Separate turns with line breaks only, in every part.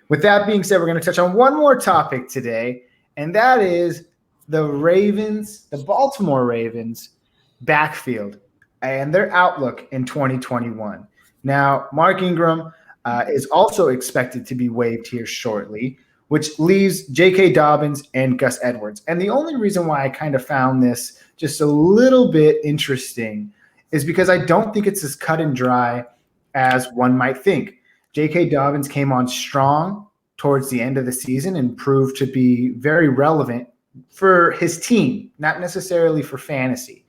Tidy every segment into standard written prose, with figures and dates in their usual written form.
With that being said, we're going to touch on one more topic today, and that is the Ravens, the Baltimore Ravens backfield and their outlook in 2021. Now, Mark Ingram is also expected to be waived here shortly, which leaves J.K. Dobbins and Gus Edwards. And the only reason why I kind of found this just a little bit interesting is because I don't think it's as cut and dry as one might think. J.K. Dobbins came on strong towards the end of the season and proved to be very relevant for his team, not necessarily for fantasy.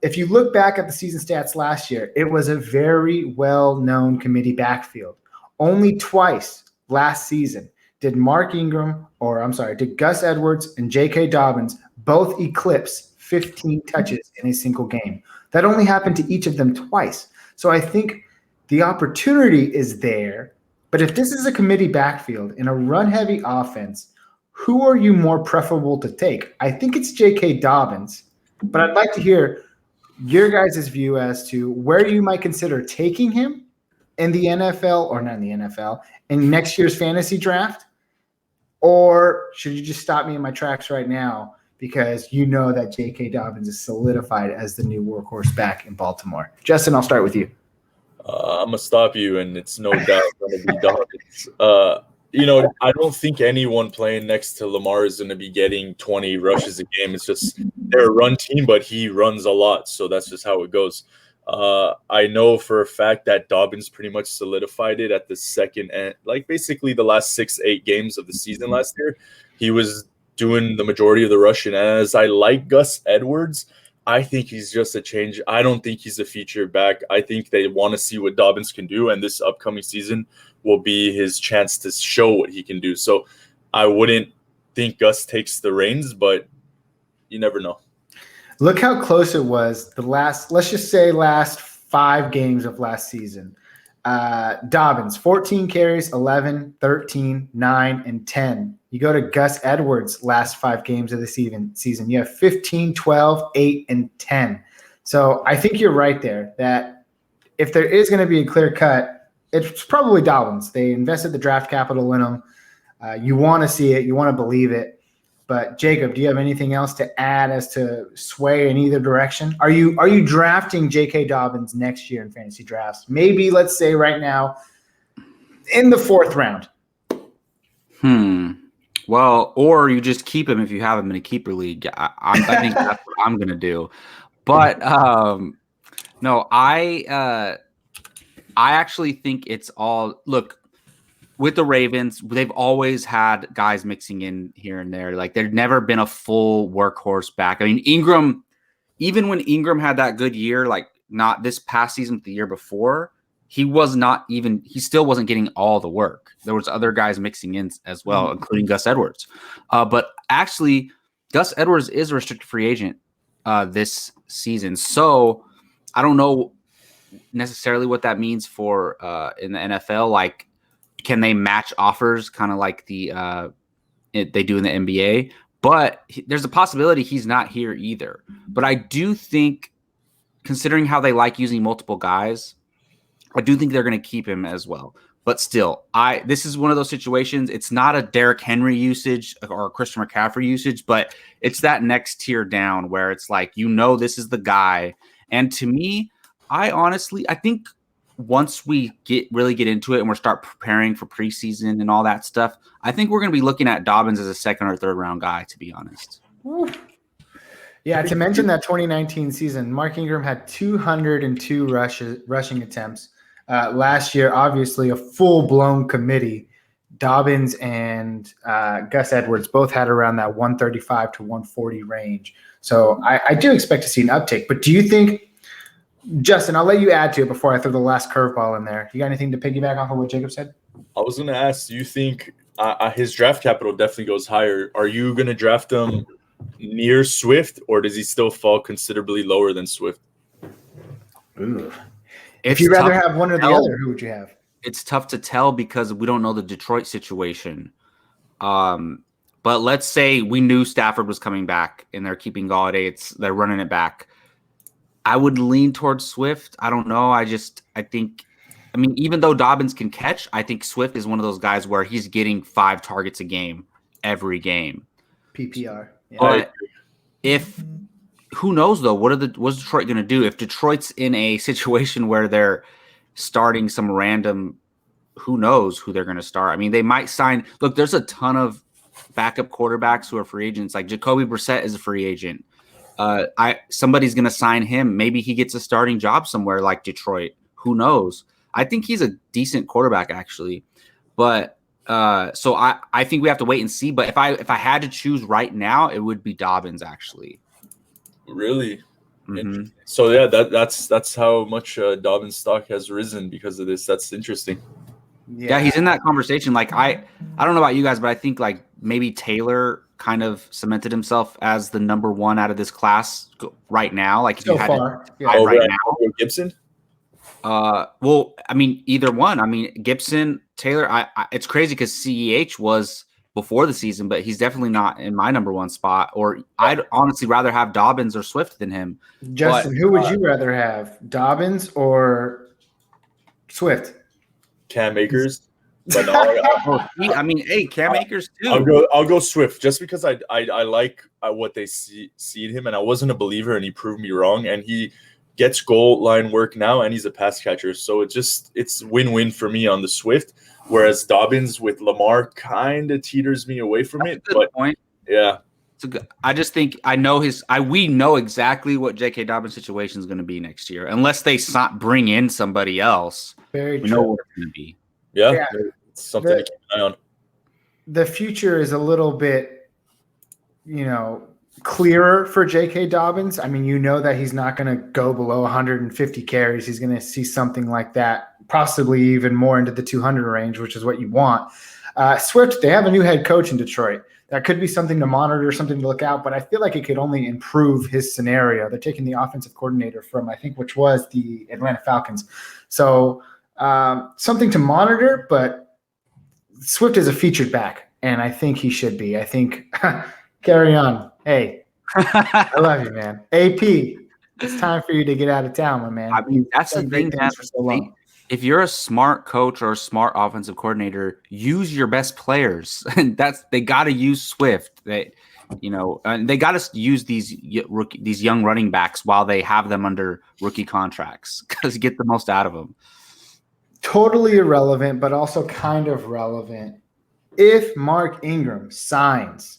If you look back at the season stats last year, it was a very well-known committee backfield. Only twice last season did did Gus Edwards and J.K. Dobbins both eclipse 15 touches in a single game. That only happened to each of them twice. So I think the opportunity is there, but if this is a committee backfield in a run-heavy offense, who are you more preferable to take? I think it's J.K. Dobbins, but I'd like to hear your guys' view as to where you might consider taking him in the NFL, or not in the NFL, in next year's fantasy draft, or should you just stop me in my tracks right now because you know that J.K. Dobbins is solidified as the new workhorse back in Baltimore? Justin, I'll start with you.
I'm going to stop you, and it's no doubt going to be Dobbins. I don't think anyone playing next to Lamar is going to be getting 20 rushes a game. It's just they're a run team, but he runs a lot, so that's just how it goes. I know for a fact that Dobbins pretty much solidified it at the second end, like basically the last 6-8 games of the season last year. He was doing the majority of the rushing. As I like Gus Edwards, I think he's just a change. I don't think he's a feature back. I think they want to see what Dobbins can do, and this upcoming season will be his chance to show what he can do. So I wouldn't think Gus takes the reins, but you never know.
Look how close it was let's just say last 5 games of last season. Dobbins, 14 carries, 11, 13, 9, and 10. You go to Gus Edwards' last 5 games of the season. You have 15, 12, 8, and 10. So I think you're right there that if there is going to be a clear cut, it's probably Dobbins. They invested the draft capital in him. You want to see it. You want to believe it. But Jacob, do you have anything else to add as to sway in either direction? Are you drafting J.K. Dobbins next year in fantasy drafts? Maybe, let's say right now, in the 4th round.
Well, or you just keep him if you have him in a keeper league. I think that's what I'm going to do. But no, I actually think it's all – look, with the Ravens, they've always had guys mixing in here and there. Like, there's never been a full workhorse back. I mean, Ingram, even when Ingram had that good year, like not this past season, but the year before, he still wasn't getting all the work. There was other guys mixing in as well, including Gus Edwards. But actually, Gus Edwards is a restricted free agent this season. So I don't know necessarily what that means for in the NFL. Like, can they match offers kind of like they do in the NBA? But there's a possibility he's not here either. But I do think, considering how they like using multiple guys, I do think they're going to keep him as well. But still, this is one of those situations. It's not a Derrick Henry usage or a Christian McCaffrey usage, but it's that next tier down where it's like, this is the guy. And to me, I think once we really get into it and we're start preparing for preseason and all that stuff, I think we're going to be looking at Dobbins as a 2nd or 3rd round guy, to be honest.
Yeah, to mention that 2019 season, Mark Ingram had 202 rushing attempts. Last year, obviously a full-blown committee. Dobbins and Gus Edwards both had around that 135 to 140 range. So I do expect to see an uptick. But do you think – Justin, I'll let you add to it before I throw the last curveball in there. You got anything to piggyback off of what Jacob said?
I was going to ask, do you think his draft capital definitely goes higher? Are you going to draft him near Swift, or does he still fall considerably lower than Swift?
Ooh. If you'd rather have one or the other, who would you have?
It's tough to tell because we don't know the Detroit situation. But let's say we knew Stafford was coming back and they're keeping Galladay. They're running it back. I would lean towards Swift. I don't know. I think I mean, even though Dobbins can catch, I think Swift is one of those guys where he's getting 5 targets a game every game.
PPR. Yeah.
But who knows though? What's Detroit going to do if Detroit's in a situation where they're starting some random? Who knows who they're going to start? I mean, they might sign. Look, there's a ton of backup quarterbacks who are free agents. Like Jacoby Brissett is a free agent. Somebody's going to sign him. Maybe he gets a starting job somewhere like Detroit. Who knows? I think he's a decent quarterback actually, but so I think we have to wait and see. But if I had to choose right now, it would be Dobbins actually.
Really?
Mm-hmm.
So yeah, that's how much Dobbins stock has risen because of this. That's interesting.
Yeah, he's in that conversation. Like I don't know about you guys, but I think like maybe Taylor kind of cemented himself as the number 1 out of this class right now. Like if
so
you had
far,
to, right now,
Gibson.
Well, I mean either one. I mean Gibson, Taylor. It's crazy because CEH was before the season, but he's definitely not in my number 1 spot. Or I'd honestly rather have Dobbins or Swift than him.
Justin, who would you rather have, Dobbins or Swift?
Cam Akers. But no,
I mean, hey, Cam Akers too.
I'll go Swift just because I like what they see in him, and I wasn't a believer, and he proved me wrong. And he gets goal line work now, and he's a pass catcher, so it's win-win for me on the Swift. Whereas Dobbins with Lamar kind of teeters me away from it. But
point.
Yeah,
I just think we know exactly what J.K. Dobbins' situation is going to be next year, unless they bring in somebody else.
Very
we
true.
know what it's going to be.
Yeah. It's something to keep an eye on.
The future is a little bit, clearer for J.K. Dobbins. I mean, that he's not going to go below 150 carries. He's going to see something like that, possibly even more into the 200 range, which is what you want. Swift, they have a new head coach in Detroit. That could be something to monitor, something to look out, but I feel like it could only improve his scenario. They're taking the offensive coordinator from, I think, which was the Atlanta Falcons. So something to monitor, but Swift is a featured back, and I think he should be. I think carry on. Hey, I love you, man. AP, it's time for you to get out of town, my man.
I mean, that's the thing, man.
For so long.
If you're a smart coach or a smart offensive coordinator, use your best players. And they got to use Swift. And they got to use these young running backs while they have them under rookie contracts because get the most out of them.
Totally irrelevant, but also kind of relevant. If Mark Ingram signs,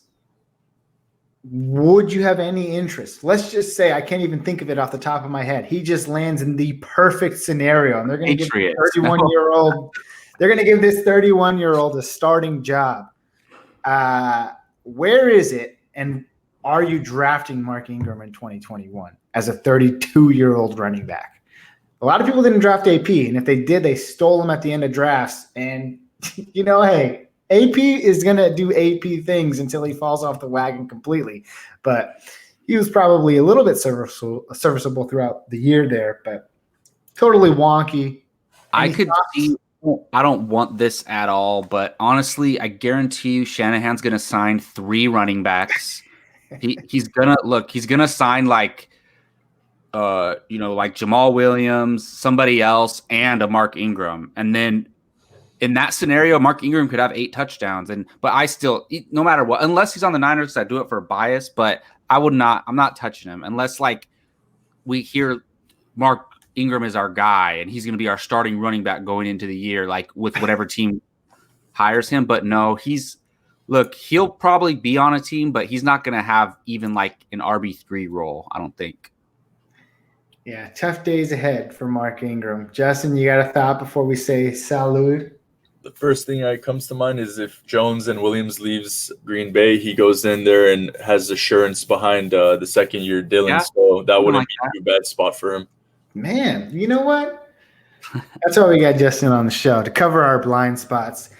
would you have any interest? Let's just say I can't even think of it off the top of my head. He just lands in the perfect scenario, and they're going to give 31-year-old. They're going to give this 31-year-old a starting job. Where is it, and are you drafting Mark Ingram in 2021 as a 32-year-old running back? A lot of people didn't draft AP, and if they did, they stole him at the end of drafts. And hey. AP is going to do AP things until he falls off the wagon completely. But he was probably a little bit serviceable throughout the year there, but totally wonky.
I don't want this at all, but honestly, I guarantee you Shanahan's going to sign 3 running backs. He's going to sign like Jamal Williams, somebody else, and a Mark Ingram. And then in that scenario, Mark Ingram could have 8 touchdowns, but I still, no matter what, unless he's on the Niners, I do it for bias. But I'm not touching him unless we hear Mark Ingram is our guy and he's going to be our starting running back going into the year, with whatever team hires him. But no, he'll probably be on a team, but he's not going to have even an RB3 role, I don't think.
Yeah, tough days ahead for Mark Ingram. Justin, you got a thought before we say salud?
The first thing that comes to mind is if Jones and Williams leaves Green Bay, he goes in there and has assurance behind the second-year Dillon. Yeah, so that wouldn't be a bad spot for him.
Man, you know what? That's why we got Justin on the show, to cover our blind spots.